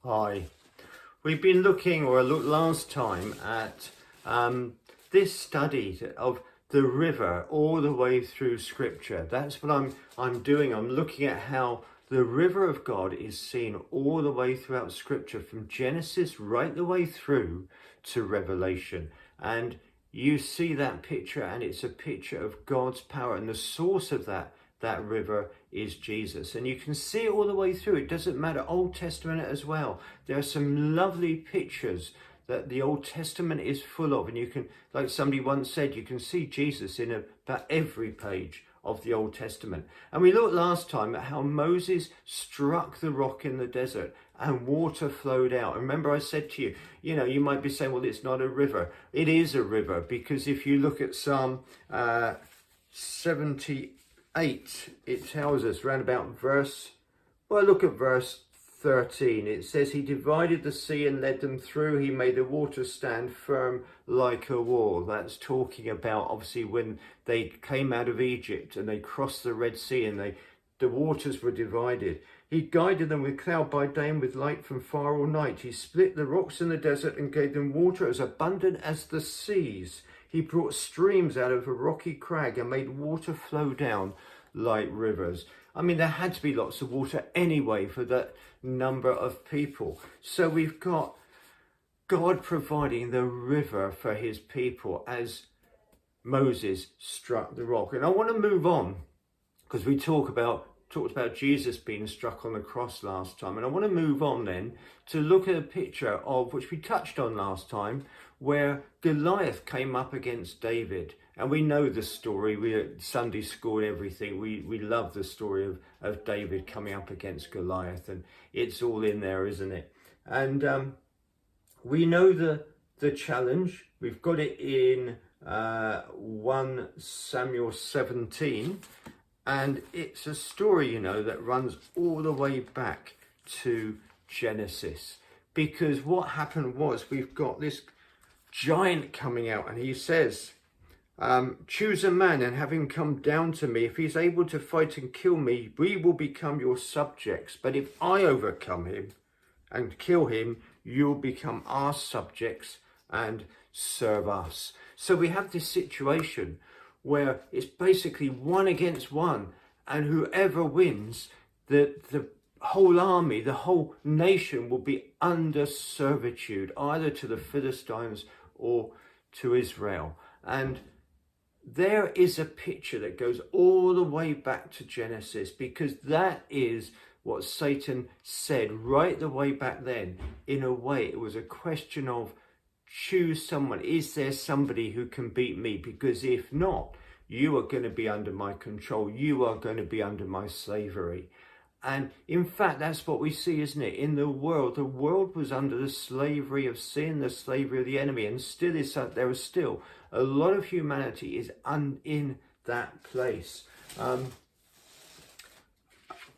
Hi. We've been looking, or looked last time, at this study of the river all the way through Scripture. That's what I'm doing. I'm looking at how the river of God is seen all the way throughout Scripture, from Genesis right the way through to Revelation. And you see that picture, and it's a picture of God's power, and the source of that river is Jesus. And you can see it all the way through. It doesn't matter, Old Testament as well. There are some lovely pictures that the Old Testament is full of, and you can, like somebody once said, you can see Jesus in about every page of the Old Testament. And we looked last time at how Moses struck the rock in the desert and water flowed out. And remember, I said to you, you might be saying, well, it's not a river. It is a river, because if you look at Psalm 78, it tells us round about look at verse 13. It says, he divided the sea and led them through. He made the water stand firm like a wall. That's talking about, obviously, when they came out of Egypt and they crossed the Red Sea and the waters were divided. He guided them with cloud by day and with light from far all night. He split the rocks in the desert and gave them water as abundant as the seas. He brought streams out of a rocky crag and made water flow down like rivers. I mean, there had to be lots of water anyway for that number of people. So we've got God providing the river for his people as Moses struck the rock. And I want to move on, because we talked about Jesus being struck on the cross last time. And I want to move on then to look at a picture of, which we touched on last time, where Goliath came up against David. And we know the story. We at Sunday school and everything. We love the story of David coming up against Goliath, and it's all in there, isn't it? And we know the challenge. We've got it in 1 Samuel 17, and it's a story, that runs all the way back to Genesis. Because what happened was, we've got this giant coming out, and he says, choose a man and have him come down to me. If he's able to fight and kill me, we will become your subjects. But if I overcome him and kill him, you'll become our subjects and serve us. So we have this situation where it's basically one against one, and whoever wins, the whole army, the whole nation will be under servitude, either to the Philistines or to Israel. And there is a picture that goes all the way back to Genesis, because that is what Satan said right the way back then. In a way, it was a question of, choose someone. Is there somebody who can beat me? Because if not, you are going to be under my control. You are going to be under my slavery. And in fact, that's what we see, isn't it? In the world was under the slavery of sin, the slavery of the enemy, and still is. There is still a lot of humanity is in that place.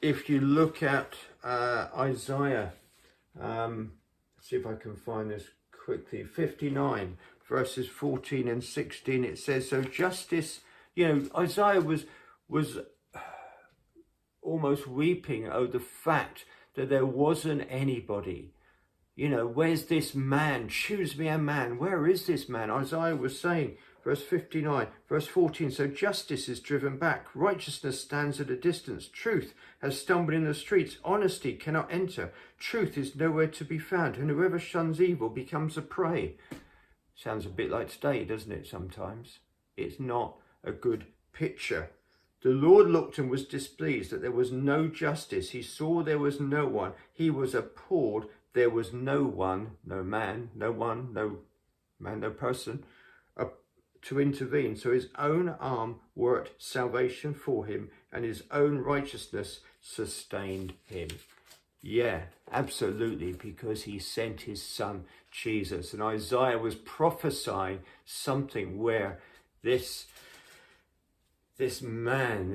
If you look at Isaiah, see if I can find this quickly, 59 verses 14 and 16, it says, so justice, Isaiah was almost weeping over the fact that there wasn't anybody. Where's this man? Choose me a man. Where is this man? Isaiah was saying, verse 59, verse 14, so justice is driven back. Righteousness stands at a distance. Truth has stumbled in the streets. Honesty cannot enter. Truth is nowhere to be found. And whoever shuns evil becomes a prey. Sounds a bit like today, doesn't it, sometimes? It's not a good picture. The Lord looked and was displeased that there was no justice. He saw there was no one. He was appalled. There was no one, no man, no one, no man, no person to intervene. So his own arm worked salvation for him, and his own righteousness sustained him. Yeah, absolutely, because he sent his son Jesus. And Isaiah was prophesying something where this man,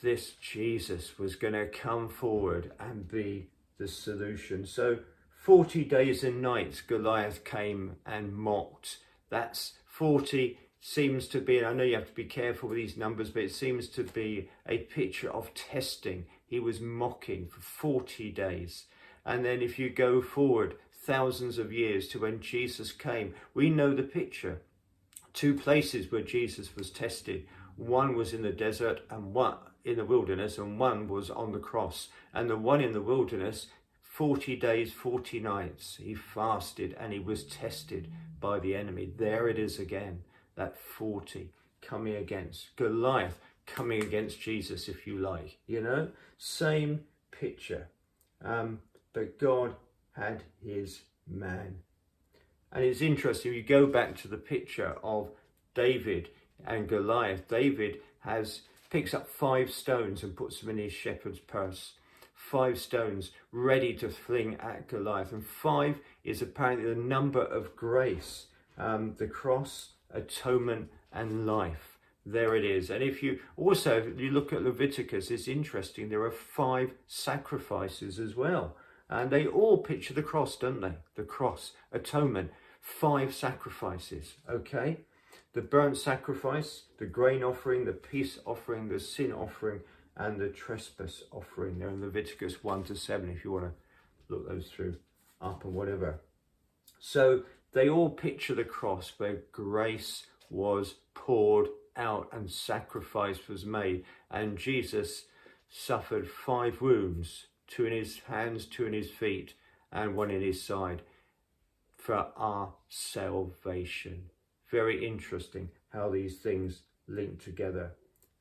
this Jesus was going to come forward and be the solution. So 40 days and nights Goliath came and mocked. That's 40 seems to be, and I know you have to be careful with these numbers, but it seems to be a picture of testing. He was mocking for 40 days. And then if you go forward thousands of years to when Jesus came, we know the picture. Two places where Jesus was tested. One was in the desert and one in the wilderness, and one was on the cross. And the one in the wilderness, 40 days, 40 nights, he fasted and he was tested by the enemy. There it is again, that 40 coming against Goliath, coming against Jesus, if you like, same picture. But God had his man. And it's interesting, you go back to the picture of David and Goliath. David picks up 5 stones and puts them in his shepherd's purse. 5 stones ready to fling at Goliath. And 5 is apparently the number of grace. The cross, atonement, and life. There it is. And if you look at Leviticus, it's interesting. There are 5 sacrifices as well. And they all picture the cross, don't they? The cross, atonement, 5 sacrifices, okay? The burnt sacrifice, the grain offering, the peace offering, the sin offering, and the trespass offering. They're in Leviticus 1-7 if you want to look those through up and whatever. So they all picture the cross where grace was poured out and sacrifice was made. And Jesus suffered 5 wounds, 2 in his hands, 2 in his feet, and 1 in his side for our salvation. Very interesting how these things link together.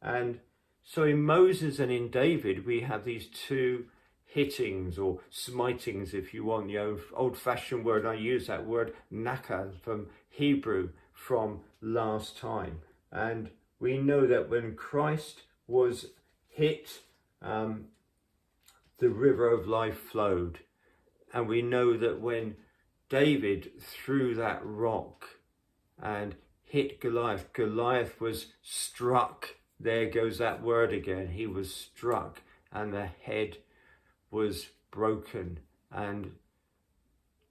And so in Moses and in David, we have these 2 hittings or smitings, if you want, the old-fashioned word. I use that word nakal from Hebrew from last time. And we know that when Christ was hit, the river of life flowed. And we know that when David threw that rock and hit Goliath, Goliath was struck. There goes that word again. He was struck and the head was broken. And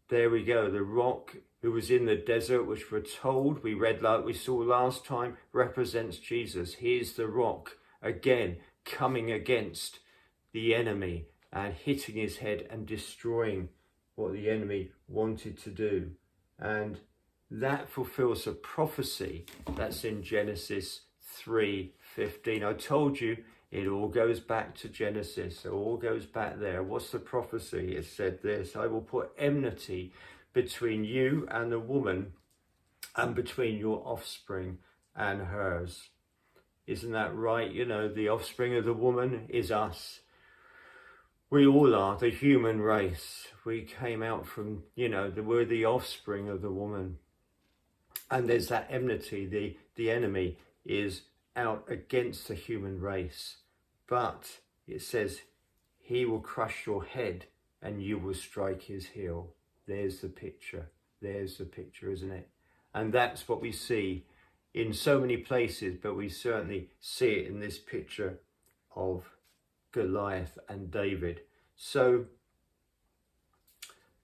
there we go. The rock who was in the desert, which we're told, we read like we saw last time, represents Jesus. Here's the rock again coming against the enemy and hitting his head and destroying what the enemy wanted to do. And that fulfills a prophecy that's in Genesis 3:15. I told you it all goes back to Genesis. It all goes back there. What's the prophecy? It said this: I will put enmity between you and the woman, and between your offspring and hers. Isn't that right? The offspring of the woman is us. We all are, the human race. We came out from, we're the offspring of the woman. And there's that enmity. The enemy is out against the human race. But it says, he will crush your head and you will strike his heel. There's the picture. There's the picture, isn't it? And that's what we see in so many places, but we certainly see it in this picture of Goliath and David. So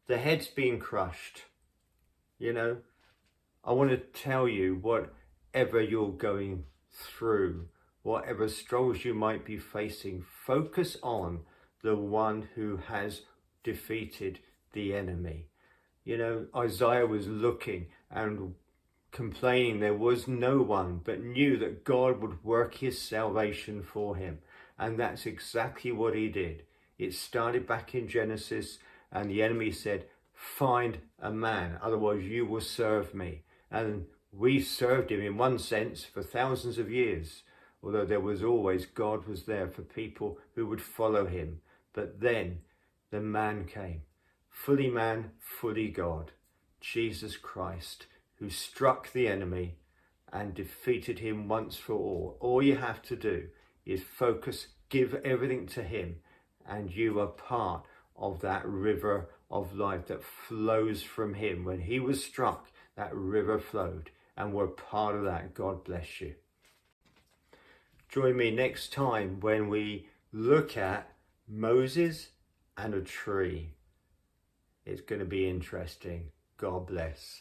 the head's being crushed. I want to tell you, whatever you're going through, whatever struggles you might be facing, focus on the one who has defeated the enemy. Isaiah was looking and complaining there was no one, but knew that God would work his salvation for him. And that's exactly what he did. It started back in Genesis, and the enemy said, find a man, otherwise you will serve me. And we served him in one sense for thousands of years, although there was always, God was there for people who would follow him. But then the man came, fully man, fully God, Jesus Christ, who struck the enemy and defeated him once for all. All you have to do is focus, give everything to him, and you are part of that river of life that flows from him. When he was struck, that river flowed, and we're part of that. God bless you. Join me next time when we look at Moses and a tree. It's going to be interesting. God bless.